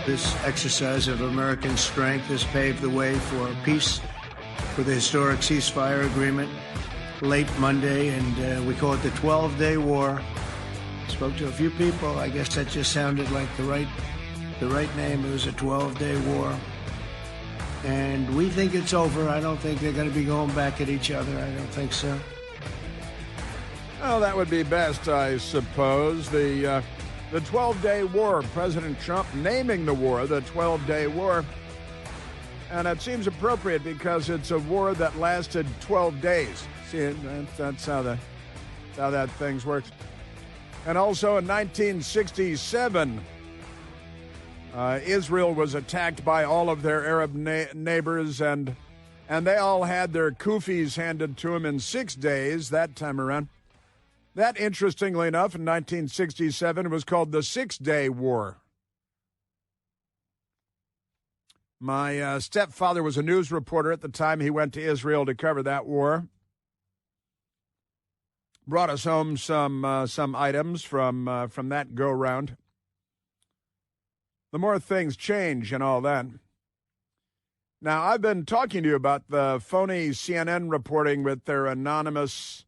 This exercise of American strength has paved the way for peace, for the historic ceasefire agreement late Monday, and we call it the 12-day war. Spoke to a few people. I guess that just sounded like the right name. It was a 12-day war. And we think it's over. I don't think they're going to be going back at each other. I don't think so. Well, that would be best, I suppose. The 12-day war, President Trump naming the war the 12-day war. And it seems appropriate because it's a war that lasted 12 days. See, that's how that thing works. And also in 1967, Israel was attacked by all of their Arab neighbors, and they all had their kufis handed to them in 6 days that time around. That, interestingly enough, in 1967 was called the 6-Day War. My stepfather was a news reporter at the time. He went to Israel to cover that war. Brought us home some items from that go-round. The more things change and all that. Now, I've been talking to you about the phony CNN reporting with their anonymous,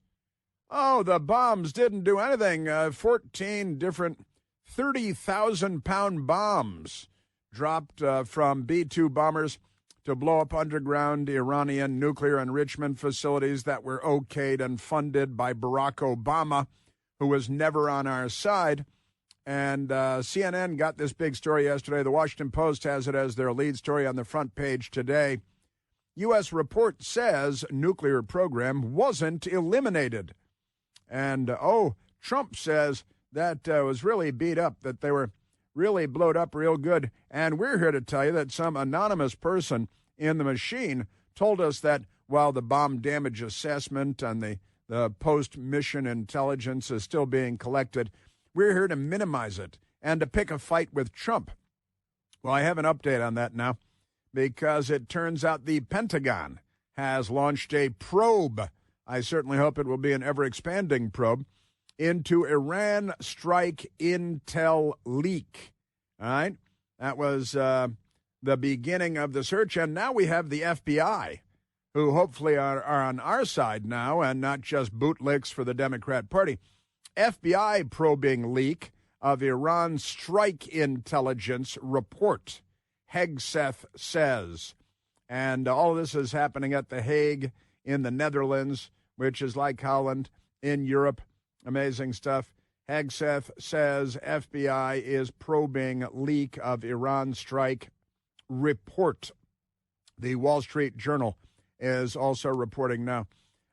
the bombs didn't do anything. 14 different 30,000-pound bombs dropped from B-2 bombers to blow up underground Iranian nuclear enrichment facilities that were okayed and funded by Barack Obama, who was never on our side. And CNN got this big story yesterday. The Washington Post has it as their lead story on the front page today. U.S. report says nuclear program wasn't eliminated. And, Trump says that was really beat up, that they were really blowed up real good. And we're here to tell you that some anonymous person in the machine told us that while the bomb damage assessment and the post-mission intelligence is still being collected, we're here to minimize it and to pick a fight with Trump. Well, I have an update on that now because it turns out the Pentagon has launched a probe. I certainly hope it will be an ever-expanding probe into Iran strike intel leak. All right? That was the beginning of the search, and now we have the FBI, who hopefully are on our side now and not just bootlicks for the Democrat Party. FBI probing leak of Iran strike intelligence report, Hague says. And all of this is happening at the Hague in the Netherlands, which is like Holland in Europe. Amazing stuff. Hague says FBI is probing leak of Iran strike report. The Wall Street Journal is also reporting now.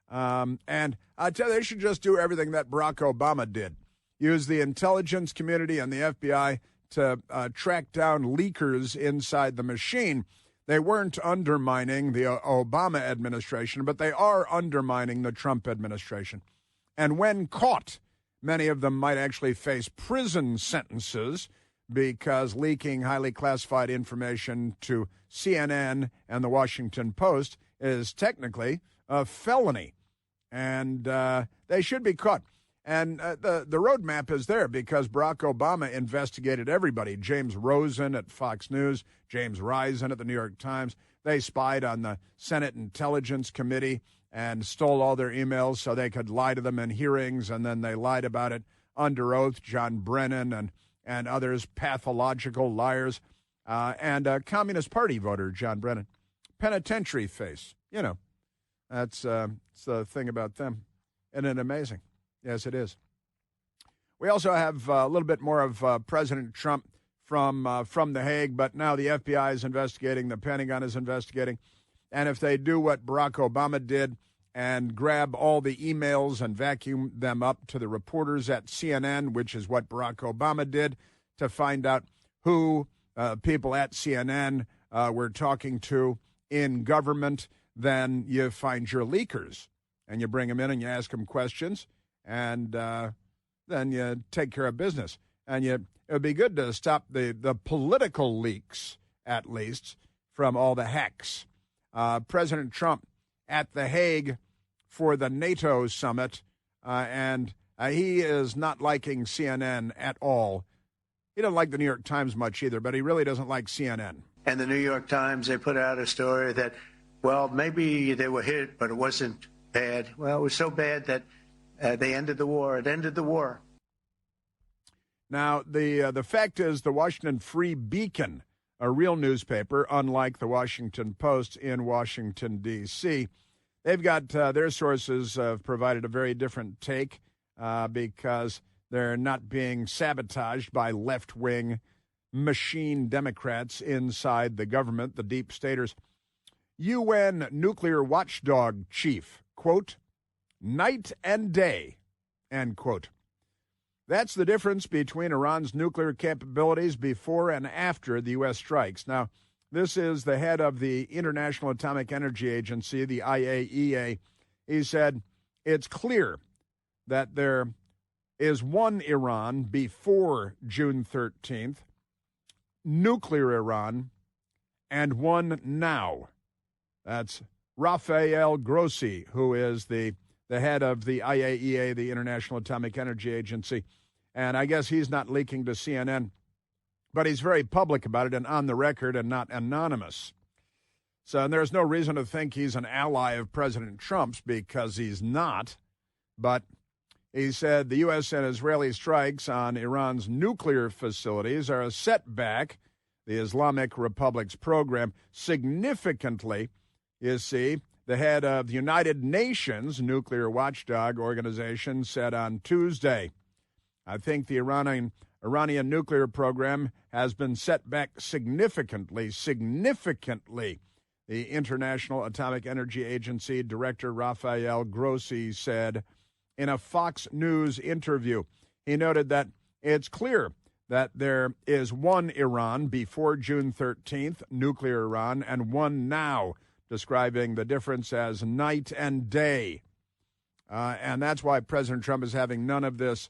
And I tell you, they should just do everything that Barack Obama did. Use the intelligence community and the FBI to track down leakers inside the machine. They weren't undermining the Obama administration, but they are undermining the Trump administration. And when caught, many of them might actually face prison sentences because leaking highly classified information to CNN and the Washington Post is technically a felony. And they should be caught. And the roadmap is there because Barack Obama investigated everybody. James Rosen at Fox News, James Risen at the New York Times. They spied on the Senate Intelligence Committee and stole all their emails so they could lie to them in hearings, and then they lied about it under oath. John Brennan and others, pathological liars. And a Communist Party voter, John Brennan. Penitentiary face. You know, that's the thing about them. Isn't it amazing? Yes, it is. We also have a little bit more of President Trump from The Hague, but now the FBI is investigating, the Pentagon is investigating, and if they do what Barack Obama did and grab all the emails and vacuum them up to the reporters at CNN, which is what Barack Obama did, to find out who people at CNN were talking to in government, then you find your leakers, and you bring them in and you ask them questions, and then you take care of business. And it would be good to stop the political leaks, at least, from all the hacks. President Trump at The Hague for the NATO summit, and he is not liking CNN at all. He doesn't like the New York Times much either, but he really doesn't like CNN. And the New York Times, they put out a story that, well, maybe they were hit, but it wasn't bad. Well, it was so bad that they ended the war. It ended the war. Now, the fact is the Washington Free Beacon, a real newspaper, unlike the Washington Post in Washington, D.C., they've got their sources provided a very different take because they're not being sabotaged by left-wing machine Democrats inside the government, the deep staters. UN nuclear watchdog chief, quote, night and day, end quote. That's the difference between Iran's nuclear capabilities before and after the U.S. strikes. Now, this is the head of the International Atomic Energy Agency, the IAEA. He said, it's clear that there is one Iran before June 13th, nuclear Iran, and one now. That's Rafael Grossi, who is the head of the IAEA, the International Atomic Energy Agency. And I guess he's not leaking to CNN, but he's very public about it and on the record and not anonymous. So and there's no reason to think he's an ally of President Trump's because he's not. But he said the U.S. and Israeli strikes on Iran's nuclear facilities are a setback. The Islamic Republic's program significantly, you see, the head of the United Nations nuclear watchdog organization said on Tuesday. I think the Iranian nuclear program has been set back significantly. The International Atomic Energy Agency Director Rafael Grossi said in a Fox News interview. He noted that it's clear that there is one Iran before June 13th, nuclear Iran, and one now, describing the difference as night and day. And that's why President Trump is having none of this.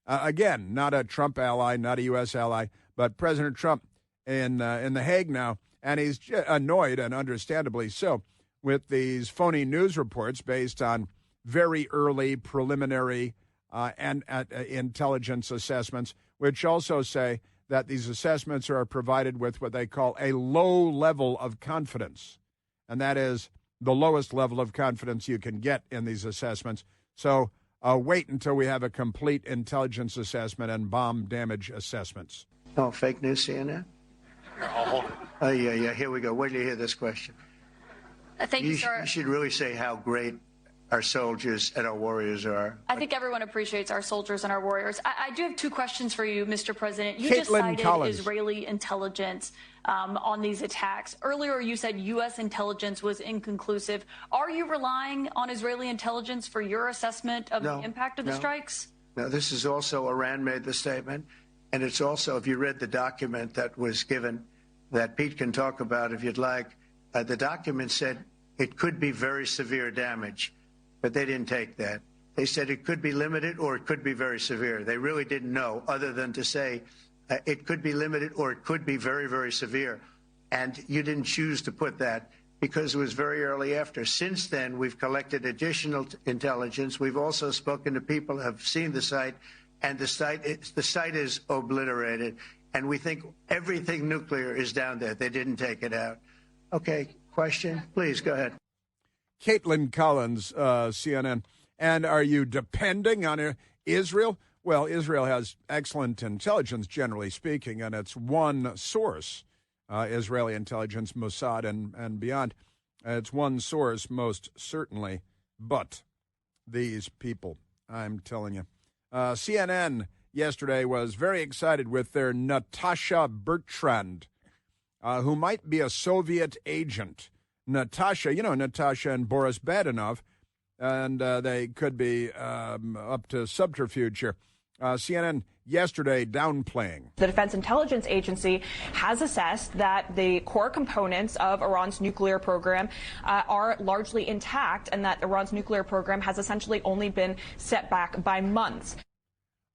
Again, not a Trump ally, not a U.S. ally, but President Trump in The Hague now, and he's annoyed, and understandably so, with these phony news reports based on very early preliminary and intelligence assessments, which also say that these assessments are provided with what they call a low level of confidence, and that is the lowest level of confidence you can get in these assessments. So wait until we have a complete intelligence assessment and bomb damage assessments. Oh, fake news, CNN? Oh, yeah, here we go. Wait till you hear this question. Thank you, sir. You should really say how great our soldiers and our warriors are. I think everyone appreciates our soldiers and our warriors. I do have two questions for you, Mr. President. You Caitlin just cited Collins. Israeli intelligence on these attacks. Earlier, you said U.S. intelligence was inconclusive. Are you relying on Israeli intelligence for your assessment of the impact of the strikes? No, this is also Iran made the statement. And it's also, if you read the document that was given, that Pete can talk about if you'd like, the document said it could be very severe damage. But they didn't take that. They said it could be limited or it could be very severe. They really didn't know, other than to say it could be limited or it could be very, very severe. And you didn't choose to put that because it was very early after. Since then, we've collected additional intelligence. We've also spoken to people who have seen the site, and the site is obliterated. And we think everything nuclear is down there. They didn't take it out. Okay, question? Please, go ahead. Caitlin Collins, CNN. And are you depending on Israel? Well, Israel has excellent intelligence, generally speaking, and it's one source, Israeli intelligence, Mossad and beyond. It's one source, most certainly. But these people, I'm telling you. CNN yesterday was very excited with their Natasha Bertrand, who might be a Soviet agent. Natasha, you know Natasha and Boris Badenov, and they could be up to subterfuge here. CNN yesterday downplaying. The Defense Intelligence Agency has assessed that the core components of Iran's nuclear program are largely intact, and that Iran's nuclear program has essentially only been set back by months.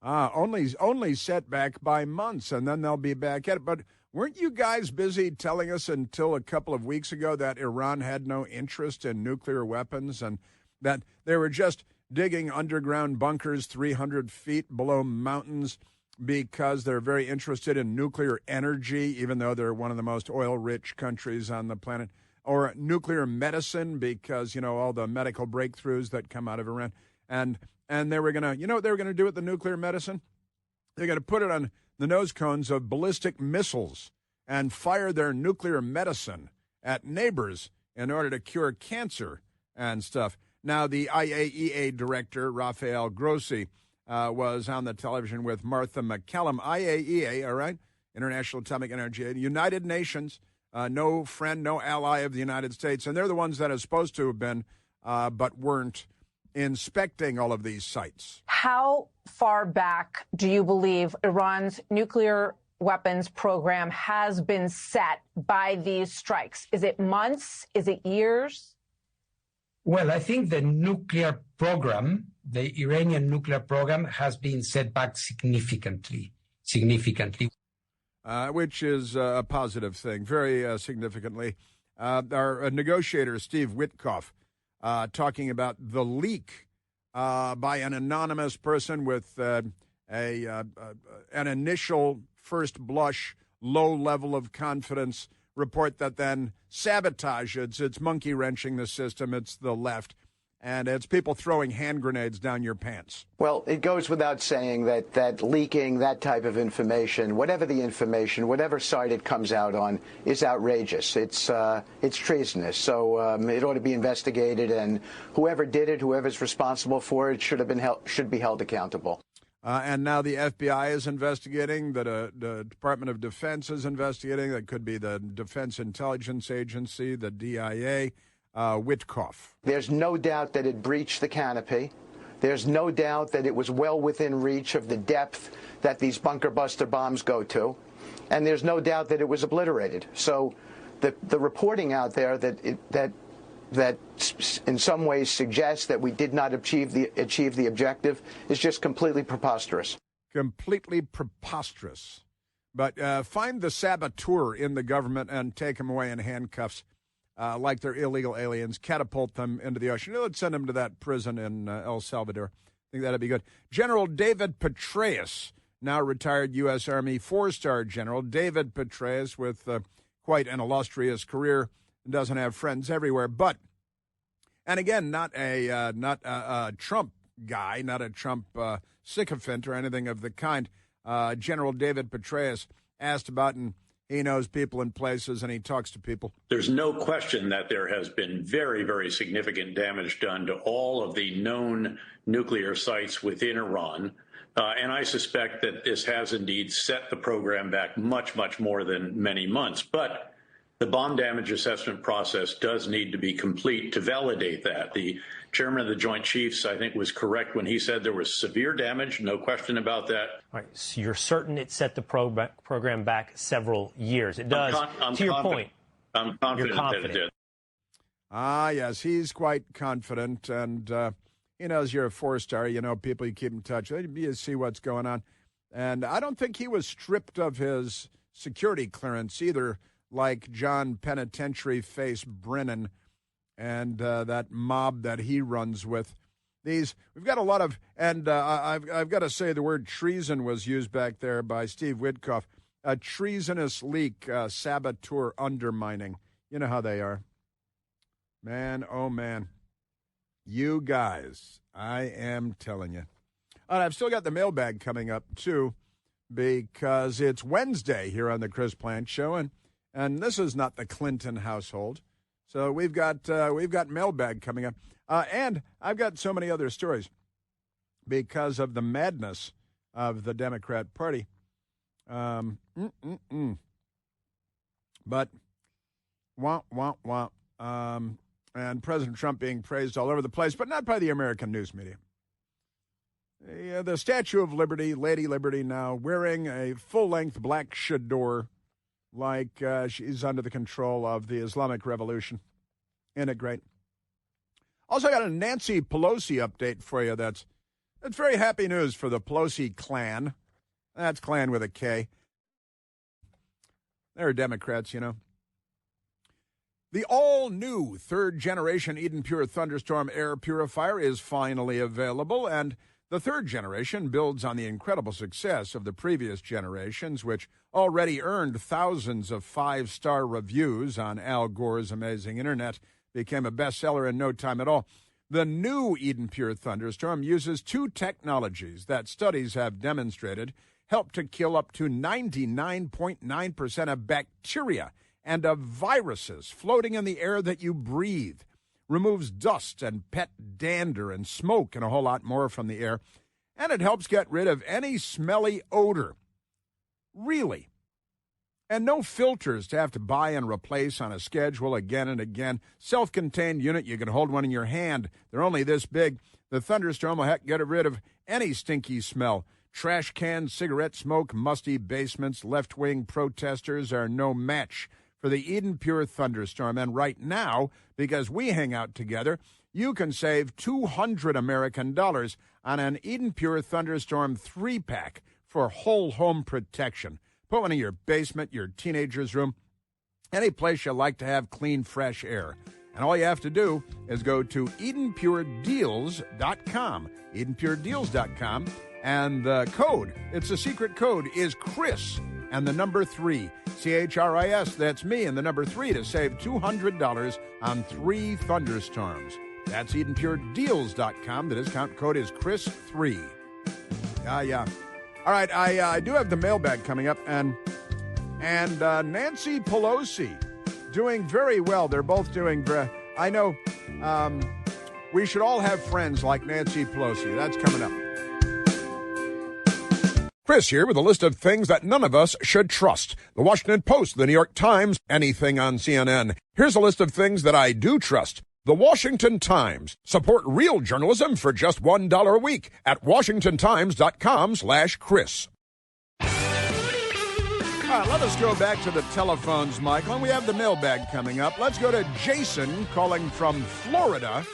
Only set back by months, and then they'll be back at it. But weren't you guys busy telling us until a couple of weeks ago that Iran had no interest in nuclear weapons and that they were just digging underground bunkers 300 feet below mountains because they're very interested in nuclear energy, even though they're one of the most oil-rich countries on the planet, or nuclear medicine because, all the medical breakthroughs that come out of Iran. And they were going to, what they were going to do with the nuclear medicine? They're going to put it on the nose cones of ballistic missiles and fire their nuclear medicine at neighbors in order to cure cancer and stuff. Now, the IAEA director, Rafael Grossi, was on the television with Martha McCallum. IAEA, all right, International Atomic Energy, United Nations, no friend, no ally of the United States, and they're the ones that are supposed to have been, but weren't, inspecting all of these sites. How far back do you believe Iran's nuclear weapons program has been set by these strikes? Is it months? Is it years? Well, I think the nuclear program, the Iranian nuclear program, has been set back significantly. Which is a positive thing, very significantly. Our negotiator, Steve Witkoff, talking about the leak by an anonymous person with an initial first blush low level of confidence report that then sabotages. It's monkey wrenching the system. It's the left. And it's people throwing hand grenades down your pants. Well, it goes without saying that leaking that type of information, whatever the information, whatever side it comes out on, is outrageous. It's treasonous. So it ought to be investigated, and whoever did it, whoever's responsible for it, should be held accountable. And now the FBI is investigating. The Department of Defense is investigating. That could be the Defense Intelligence Agency, the DIA. Witkoff. There's no doubt that it breached the canopy. There's no doubt that it was well within reach of the depth that these bunker buster bombs go to. And there's no doubt that it was obliterated. So the reporting out there that in some ways suggests that we did not achieve the objective is just completely preposterous. Completely preposterous. But find the saboteur in the government and take him away in handcuffs. Like they're illegal aliens, catapult them into the ocean. Let's send them to that prison in El Salvador. I think that'd be good. General David Petraeus, now retired U.S. Army four-star general. David Petraeus with quite an illustrious career, doesn't have friends everywhere. But, and again, not a Trump guy, not a Trump sycophant or anything of the kind. General David Petraeus asked about, and he knows people in places, and he talks to people. There's no question that there has been very, very significant damage done to all of the known nuclear sites within Iran. And I suspect that this has indeed set the program back much, much more than many months. But the bomb damage assessment process does need to be complete to validate that. The chairman of the Joint Chiefs, I think, was correct when he said there was severe damage, no question about that. All right, so you're certain it set the program back several years. It does, to your point. I'm confident that it did. Ah, yes, he's quite confident, and he knows you're a four-star. You know, people you keep in touch with, you see what's going on. And I don't think he was stripped of his security clearance either, like John Penitentiary Face Brennan and that mob that he runs with. We've got a lot of, and I've got to say the word treason was used back there by Steve Witkoff. A treasonous leak, saboteur, undermining. You know how they are. Man, oh man. You guys, I am telling you. And I've still got the mailbag coming up, too, because it's Wednesday here on the Chris Plant Show, and this is not the Clinton household. So we've got mailbag coming up. And I've got so many other stories because of the madness of the Democrat Party. But, and President Trump being praised all over the place, but not by the American news media. The Statue of Liberty, Lady Liberty now, wearing a full-length black chador like she's under the control of the Islamic Revolution. Isn't it great? Also got a Nancy Pelosi update for you. That's very happy news for the Pelosi clan. That's clan with a K. They're Democrats, you know. The all-new third-generation Eden Pure Thunderstorm air purifier is finally available, and The third generation builds on the incredible success of the previous generations, which already earned thousands of five-star reviews on Al Gore's amazing internet, became a bestseller in no time at all. The new Eden Pure Thunderstorm uses two technologies that studies have demonstrated help to kill up to 99.9% of bacteria and of viruses floating in the air that you breathe, removes dust and pet dander and smoke and a whole lot more from the air, and it helps get rid of any smelly odor. Really. And no filters to have to buy and replace on a schedule again and again. Self-contained unit, you can hold one in your hand. They're only this big. The Thunderstorm will get rid of any stinky smell. Trash cans, cigarette smoke, musty basements, left-wing protesters are no match for the Eden Pure Thunderstorm. And right now, because we hang out together, you can save $200 American on an Eden Pure Thunderstorm 3-pack for whole home protection. Put one in your basement, your teenager's room, any place you like to have clean, fresh air. And all you have to do is go to EdenPureDeals.com, EdenPureDeals.com, and the code, it's a secret code, is Chris, and the number 3, CHRIS, that's me, and the number 3 to save $200 on 3 thunderstorms. That's EdenPureDeals.com. The discount code is Chris3. Yeah. All right, I do have the mailbag coming up, and Nancy Pelosi doing very well. They're both doing very, I know we should all have friends like Nancy Pelosi. That's coming up. Chris here with a list of things that none of us should trust. The Washington Post, the New York Times, anything on CNN. Here's a list of things that I do trust. The Washington Times. Support real journalism for just $1 a week at WashingtonTimes.com/Chris. Let us go back to the telephones, Michael, and we have the mailbag coming up. Let's go to Jason calling from Florida.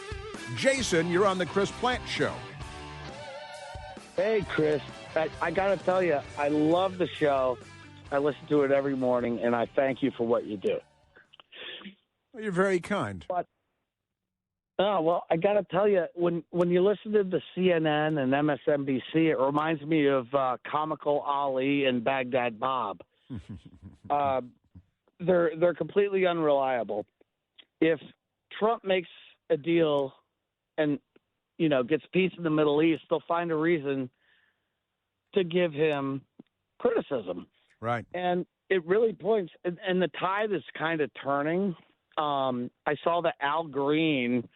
Jason, you're on the Chris Plant Show. Hey, Chris. I got to tell you, I love the show. I listen to it every morning, and I thank you for what you do. Well, you're very kind. But I got to tell you, when you listen to the CNN and MSNBC, it reminds me of Comical Ali and Baghdad Bob. They're completely unreliable. If Trump makes a deal and gets peace in the Middle East, they'll find a reason to give him criticism. Right. And it really points, and the tide is kind of turning. I saw that Al Green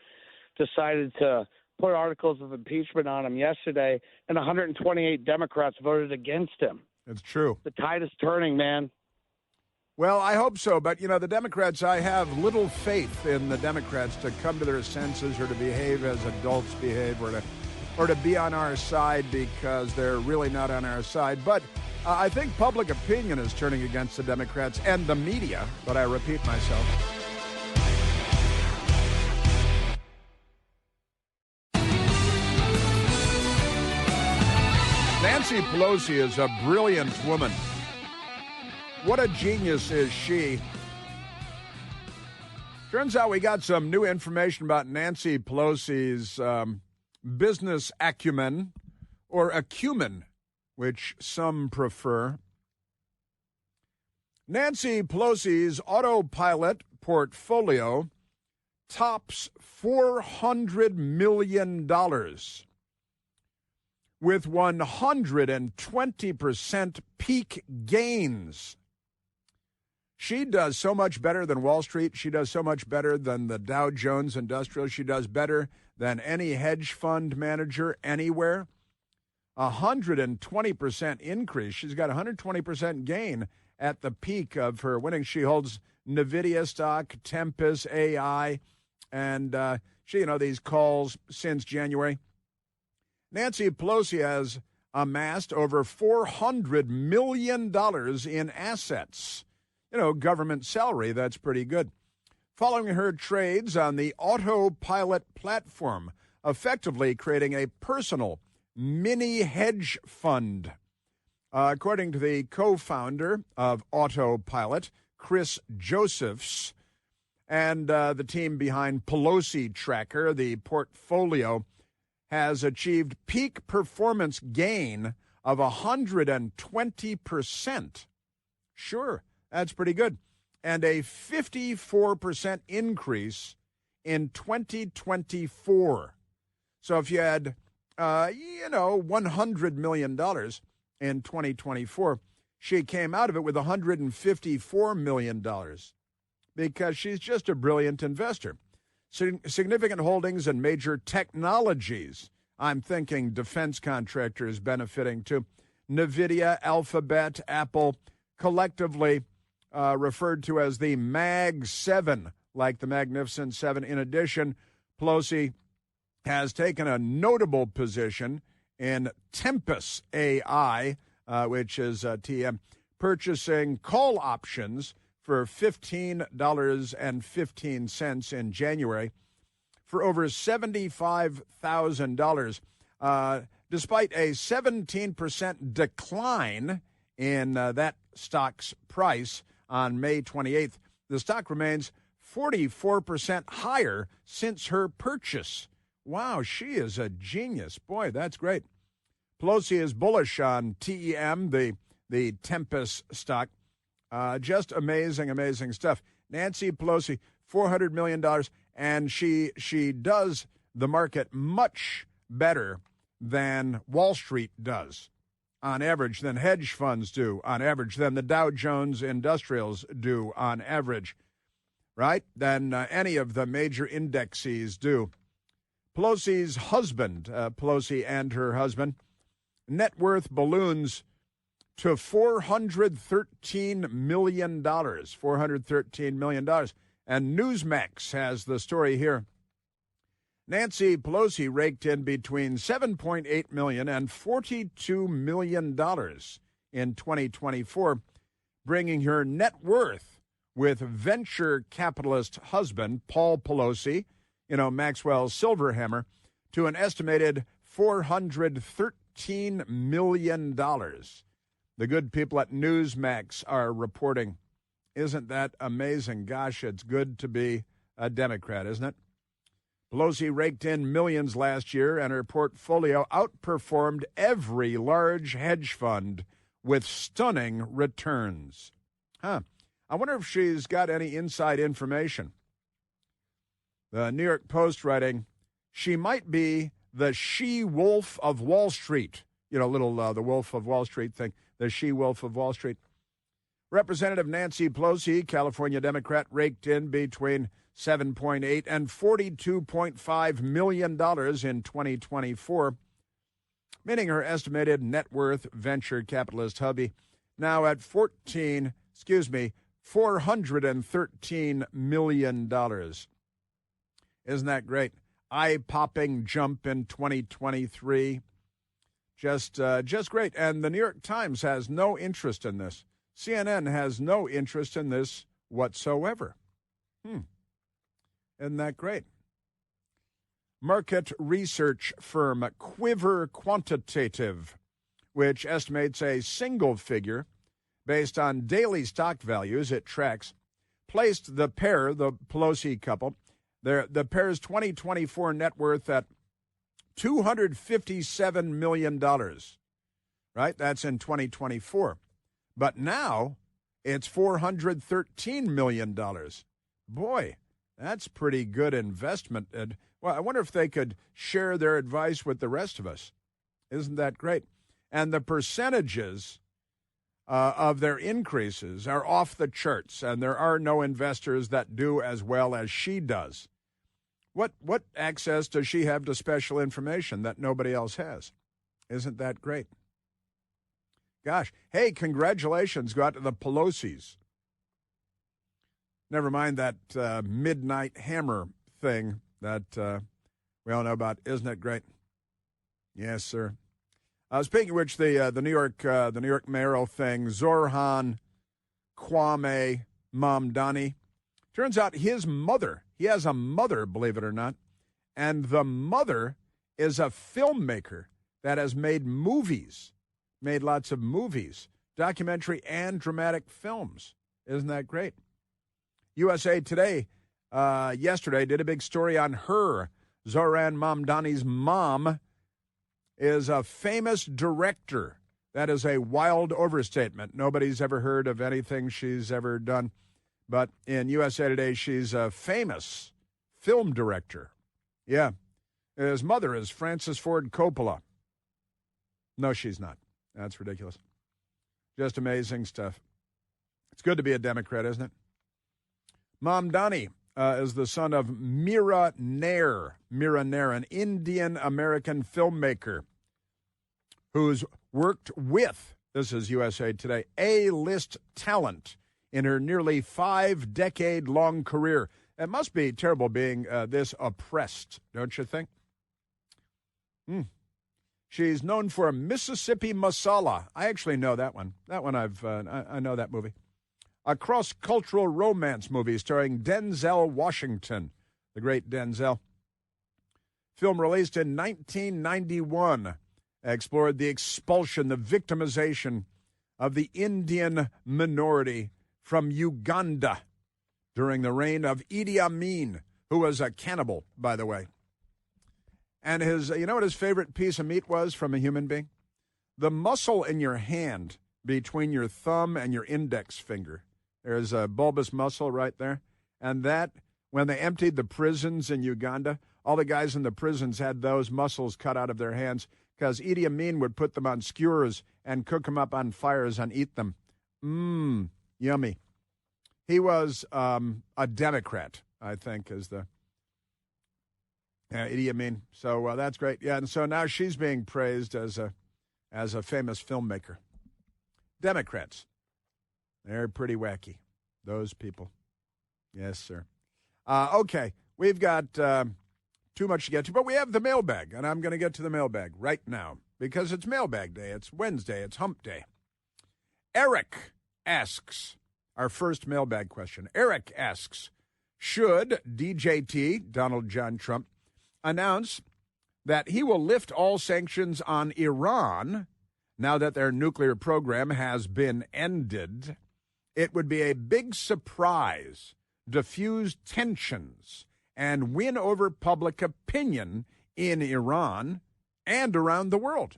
decided to put articles of impeachment on him yesterday, and 128 Democrats voted against him. It's true. The tide is turning, man. Well, I hope so. But, the Democrats, I have little faith in the Democrats to come to their senses or to behave as adults behave or to be on our side, because they're really not on our side. But I think public opinion is turning against the Democrats and the media, but I repeat myself. Nancy Pelosi is a brilliant woman. What a genius is she. Turns out we got some new information about Nancy Pelosi's business acumen, or acumen, which some prefer. Nancy Pelosi's autopilot portfolio tops $400 million with 120% peak gains. She does so much better than Wall Street. She does so much better than the Dow Jones Industrial. She does better than any hedge fund manager anywhere. 120% increase. She's got 120% gain at the peak of her winnings. She holds NVIDIA stock, Tempest AI, and she, these calls since January. Nancy Pelosi has amassed over $400 million in assets. Government salary, that's pretty good. Following her trades on the autopilot platform, effectively creating a personal mini hedge fund. According to the co-founder of Autopilot, Chris Josephs, and the team behind Pelosi Tracker, the portfolio has achieved peak performance gain of 120%. Sure, that's pretty good. And a 54% increase in 2024. So if you had, $100 million in 2024, she came out of it with $154 million because she's just a brilliant investor. Significant holdings in major technologies. I'm thinking defense contractors benefiting too. NVIDIA, Alphabet, Apple, collectively referred to as the Mag 7, like the Magnificent Seven. In addition, Pelosi has taken a notable position in Tempus AI, which is TM, purchasing call options for $15.15 in January for over $75,000. Despite a 17% decline in that stock's price on May 28th, the stock remains 44% higher since her purchase. Wow, she is a genius. Boy, that's great. Pelosi is bullish on TEM, the Tempus stock. Just amazing, amazing stuff. Nancy Pelosi, $400 million, and she does the market much better than Wall Street does, on average, than hedge funds do, on average, than the Dow Jones Industrials do, on average, right? Than any of the major indexes do. Pelosi's husband, Pelosi and her husband, net worth balloons to $413 million. $413 million. And Newsmax has the story here. Nancy Pelosi raked in between $7.8 million and $42 million in 2024, bringing her net worth with venture capitalist husband, Paul Pelosi, Maxwell Silverhammer, to an estimated $413 million. The good people at Newsmax are reporting. Isn't that amazing? Gosh, it's good to be a Democrat, isn't it? Pelosi raked in millions last year, and her portfolio outperformed every large hedge fund with stunning returns. I wonder if she's got any inside information. The New York Post writing, she might be the she-wolf of Wall Street. The Wolf of Wall Street thing, the she-wolf of Wall Street. Representative Nancy Pelosi, California Democrat, raked in between $7.8 and $42.5 million in 2024, meaning her estimated net worth venture capitalist hubby now at $413 million. Isn't that great? Eye-popping jump in 2023. Just great. And the New York Times has no interest in this. CNN has no interest in this whatsoever. Isn't that great? Market research firm Quiver Quantitative, which estimates a single figure based on daily stock values it tracks, placed the pair, the Pelosi couple, the pair's 2024 net worth at $257 million, right? That's in 2024. But now it's $413 million. Boy, that's pretty good investment. Well, I wonder if they could share their advice with the rest of us. Isn't that great? And the percentages of their increases are off the charts, and there are no investors that do as well as she does. What access does she have to special information that nobody else has? Isn't that great? Gosh, hey, congratulations go out to the Pelosi's. Never mind that midnight hammer thing that we all know about. Isn't it great? Yes, sir. Speaking of which, the New York mayoral thing, Zoran Kwame Mamdani. Turns out his mother, he has a mother, believe it or not, and the mother is a filmmaker that has made lots of movies, documentary and dramatic films. Isn't that great? USA Today yesterday did a big story on her. Zohran Mamdani's mom is a famous director. That is a wild overstatement. Nobody's ever heard of anything she's ever done. But in USA Today, she's a famous film director. Yeah. His mother is Francis Ford Coppola. No, she's not. That's ridiculous. Just amazing stuff. It's good to be a Democrat, isn't it? Mamdani is the son of Mira Nair. Mira Nair, an Indian-American filmmaker who's worked with, this is USA Today, A-list talent in her nearly 5-decade-long career. It must be terrible being this oppressed, don't you think? She's known for Mississippi Masala. I actually know that one. That one I know that movie. A cross-cultural romance movie starring Denzel Washington, the great Denzel. Film released in 1991, explored the expulsion, the victimization of the Indian minority from Uganda during the reign of Idi Amin, who was a cannibal, by the way. And you know what his favorite piece of meat was from a human being? The muscle in your hand between your thumb and your index finger. There's a bulbous muscle right there. And that, when they emptied the prisons in Uganda, all the guys in the prisons had those muscles cut out of their hands because Idi Amin would put them on skewers and cook them up on fires and eat them. Yummy. He was a Democrat, I think, is the Idi Amin. So that's great. Yeah, and so now she's being praised as a famous filmmaker. Democrats. They're pretty wacky, those people. Yes, sir. Okay, we've got too much to get to, but we have the mailbag, and I'm going to get to the mailbag right now because it's mailbag day. It's Wednesday. It's hump day. Eric asks, our first mailbag question. Eric asks, should DJT, Donald John Trump, announce that he will lift all sanctions on Iran now that their nuclear program has been ended? It would be a big surprise, diffuse tensions, and win over public opinion in Iran and around the world.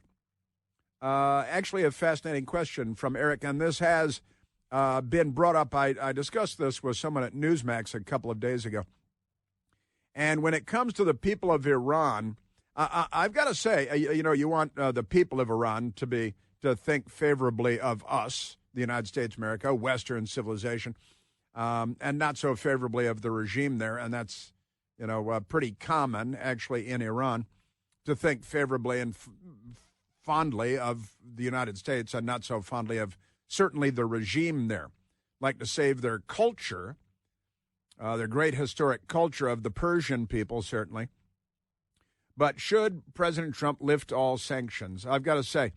Actually, a fascinating question from Eric, and this has been brought up. I discussed this with someone at Newsmax a couple of days ago. And when it comes to the people of Iran, I've got to say, you want the people of Iran to think favorably of us, the United States, America, Western civilization, and not so favorably of the regime there. And that's, pretty common, actually, in Iran, to think favorably and fondly of the United States and not so fondly of certainly the regime there. Like to save their culture, their great historic culture of the Persian people, certainly. But should President Trump lift all sanctions? I've got to say,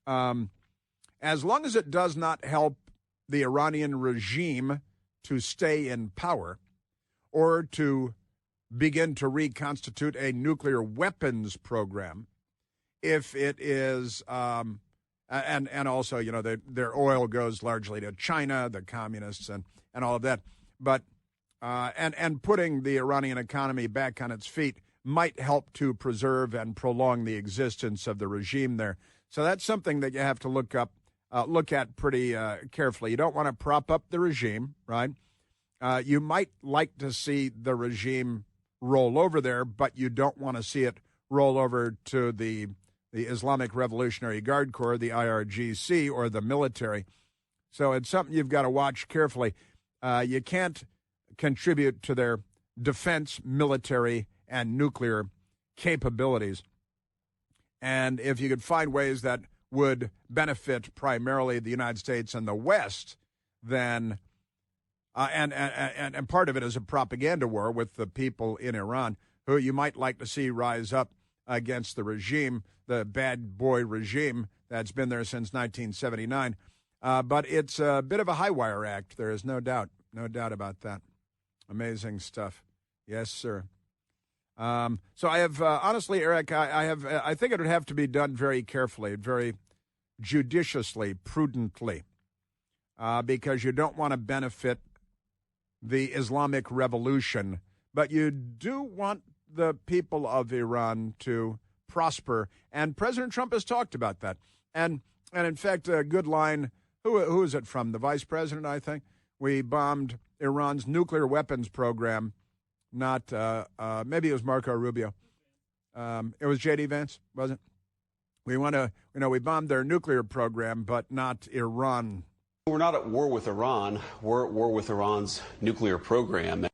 as long as it does not help the Iranian regime to stay in power or to begin to reconstitute a nuclear weapons program, if it is, and also, their oil goes largely to China, the communists, and all of that. But and putting the Iranian economy back on its feet might help to preserve and prolong the existence of the regime there. So that's something that you have to look at pretty carefully. You don't want to prop up the regime, right? You might like to see the regime roll over there, but you don't want to see it roll over to the Islamic Revolutionary Guard Corps, the IRGC, or the military. So it's something you've got to watch carefully. You can't contribute to their defense, military, and nuclear capabilities. And if you could find ways that would benefit primarily the United States and the West, then and part of it is a propaganda war with the people in Iran who you might like to see rise up against the regime, the bad boy regime that's been there since 1979. But it's a bit of a high wire act. There is no doubt about that. Amazing stuff. Yes, sir. So I have, honestly, Eric, I think it would have to be done very carefully, very judiciously, prudently, because you don't want to benefit the Islamic Revolution, but you do want the people of Iran to prosper. And President Trump has talked about that. And in fact, a good line, who is it from? The vice president, I think. We bombed Iran's nuclear weapons program, not, maybe it was Marco Rubio. It was J.D. Vance, wasn't it? We want to, we bombed their nuclear program, but not Iran. We're not at war with Iran. We're at war with Iran's nuclear program.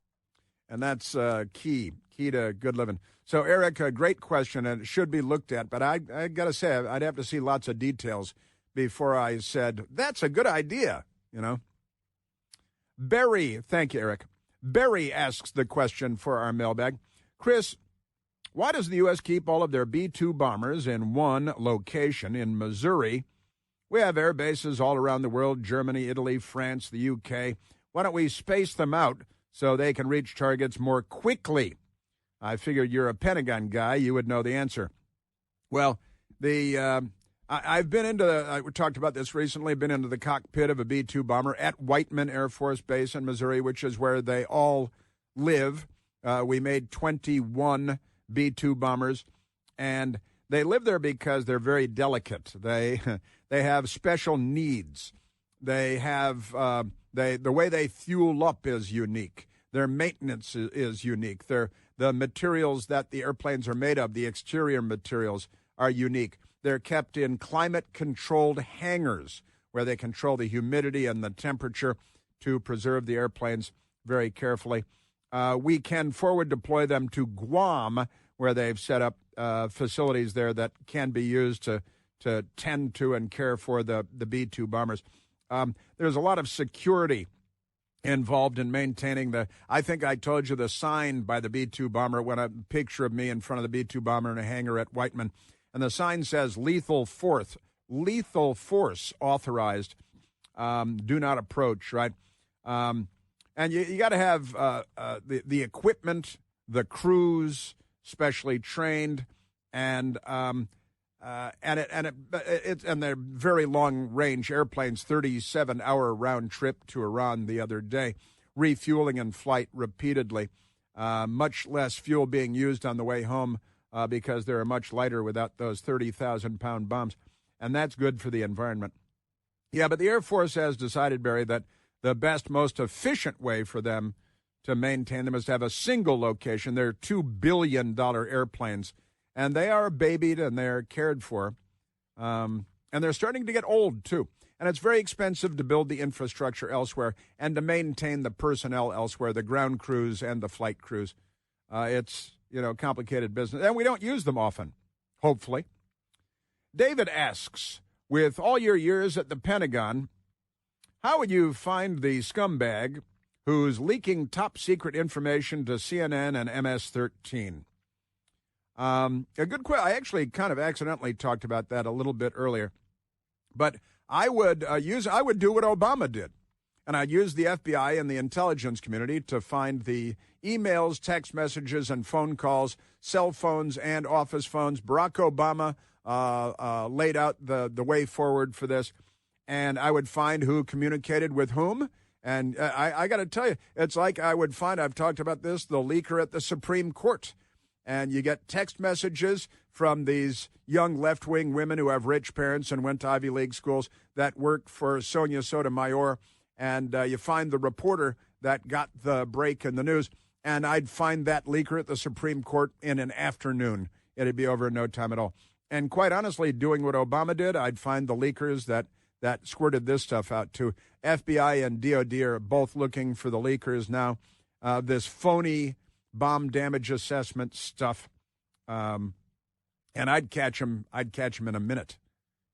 And that's key to good living. So, Eric, a great question, and it should be looked at. But I got to say, I'd have to see lots of details before I said, that's a good idea, Barry, thank you, Eric. Barry asks the question for our mailbag. Chris, why does the U.S. keep all of their B-2 bombers in one location in Missouri? We have air bases all around the world, Germany, Italy, France, the U.K. Why don't we space them out so they can reach targets more quickly? I figured you're a Pentagon guy. You would know the answer. Well, I've been into we talked about this recently, been into the cockpit of a B-2 bomber at Whiteman Air Force Base in Missouri, which is where they all live. We made 21 B-2 bombers, and they live there because they're very delicate. They have special needs. They have the way they fuel up is unique. Their maintenance is unique. The materials that the airplanes are made of, the exterior materials, are unique. They're kept in climate-controlled hangars where they control the humidity and the temperature to preserve the airplanes very carefully. We can forward deploy them to Guam, where they've set up facilities there that can be used to tend to and care for the B-2 bombers. There's a lot of security involved in maintaining I think I told you the sign by the B-2 bomber, when a picture of me in front of the B-2 bomber in a hangar at Whiteman. And the sign says lethal force authorized, do not approach, right? And you got to have the equipment, the crews, specially trained, and they're very long-range airplanes, 37-hour round trip to Iran the other day, refueling in flight repeatedly, much less fuel being used on the way home because they're much lighter without those 30,000-pound bombs, and that's good for the environment. Yeah, but the Air Force has decided, Barry, that the best, most efficient way for them to maintain them is to have a single location. They're $2 billion airplanes, and they are babied and they're cared for. And they're starting to get old, too. And it's very expensive to build the infrastructure elsewhere and to maintain the personnel elsewhere, the ground crews and the flight crews. It's, complicated business. And we don't use them often, hopefully. David asks, with all your years at the Pentagon, how would you find the scumbag who's leaking top-secret information to CNN and MS-13? A good question. I actually kind of accidentally talked about that a little bit earlier. But I would do what Obama did. And I'd use the FBI and the intelligence community to find the emails, text messages, and phone calls, cell phones and office phones. Barack Obama laid out the way forward for this. And I would find who communicated with whom. And I got to tell you, it's like I would find, I've talked about this, the leaker at the Supreme Court. And you get text messages from these young left-wing women who have rich parents and went to Ivy League schools that work for Sonia Sotomayor. And you find the reporter that got the break in the news. And I'd find that leaker at the Supreme Court in an afternoon. It'd be over in no time at all. And quite honestly, doing what Obama did, I'd find the leakers that squirted this stuff out too. FBI and DOD are both looking for the leakers now. This phony bomb damage assessment stuff, and I'd catch them in a minute,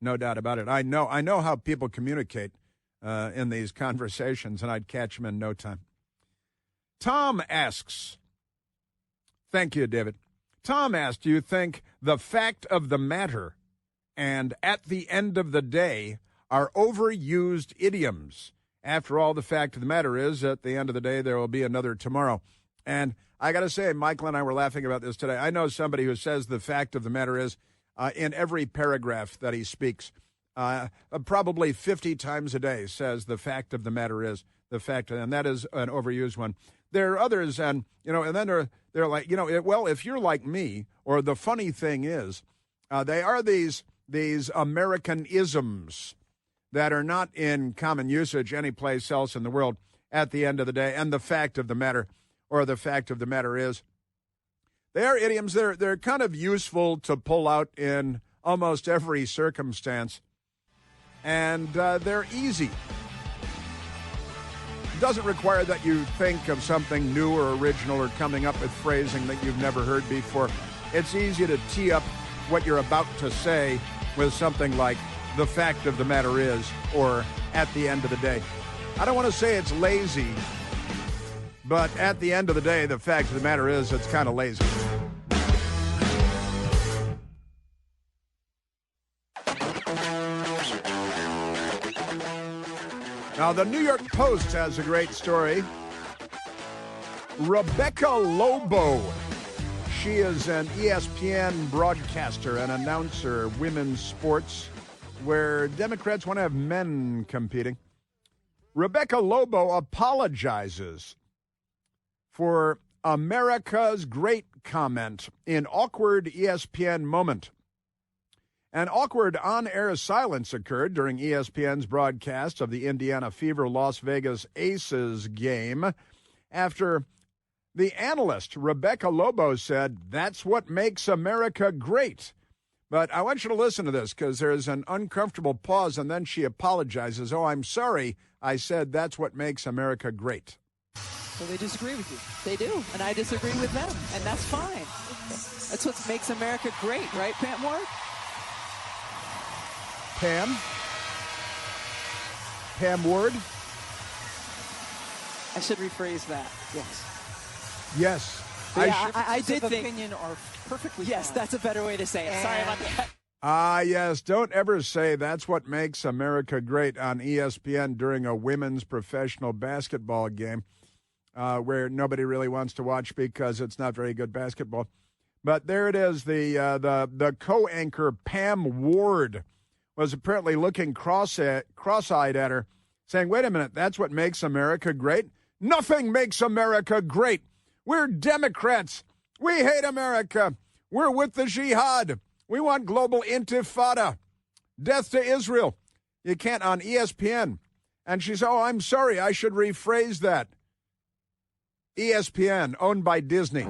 no doubt about it. I know how people communicate in these conversations, and I'd catch them in no time. Tom asks, thank you, David. Tom asked, do you think the fact of the matter and at the end of the day are overused idioms? After all, the fact of the matter is, at the end of the day, there will be another tomorrow. And I got to say, Michael and I were laughing about this today. I know somebody who says the fact of the matter is in every paragraph that he speaks, probably 50 times a day says the fact of the matter is the fact, and that is an overused one. there are others, and then they're like, well, if you're like me, or the funny thing is, they are these American isms that are not in common usage anyplace else in the world at the end of the day. And the fact of the matter is, they are idioms. They're kind of useful to pull out in almost every circumstance, and they're easy. It doesn't require that you think of something new or original or coming up with phrasing that you've never heard before. It's easy to tee up what you're about to say with something like, the fact of the matter is, or at the end of the day. I don't want to say it's lazy, but at the end of the day, the fact of the matter is, it's kind of lazy. Now, the New York Post has a great story. Rebecca Lobo. She is an ESPN broadcaster and announcer, women's sports, where Democrats want to have men competing. Rebecca Lobo apologizes for America's great comment in awkward ESPN moment. An awkward on-air silence occurred during ESPN's broadcast of the Indiana Fever Las Vegas Aces game after the analyst Rebecca Lobo said, "That's what makes America great." But I want you to listen to this because there's an uncomfortable pause, and then she apologizes. "Oh, I'm sorry. I said that's what makes America great." So they disagree with you. They do, and I disagree with them, and that's fine. That's what makes America great, right, Pam Ward? Pam Ward? I should rephrase that, yes. Yes. I did think opinion are perfectly yes, fine. That's a better way to say it. Sorry about that. Yes. Don't ever say that's what makes America great on ESPN during a women's professional basketball game where nobody really wants to watch because it's not very good basketball. But there it is. The co-anchor Pam Ward was apparently looking cross-eyed at her, saying, "Wait a minute, that's what makes America great? Nothing makes America great. We're Democrats. We hate America. We're with the jihad. We want global intifada. Death to Israel." You can't on ESPN. And she said, "Oh, I'm sorry. I should rephrase that." ESPN, owned by Disney.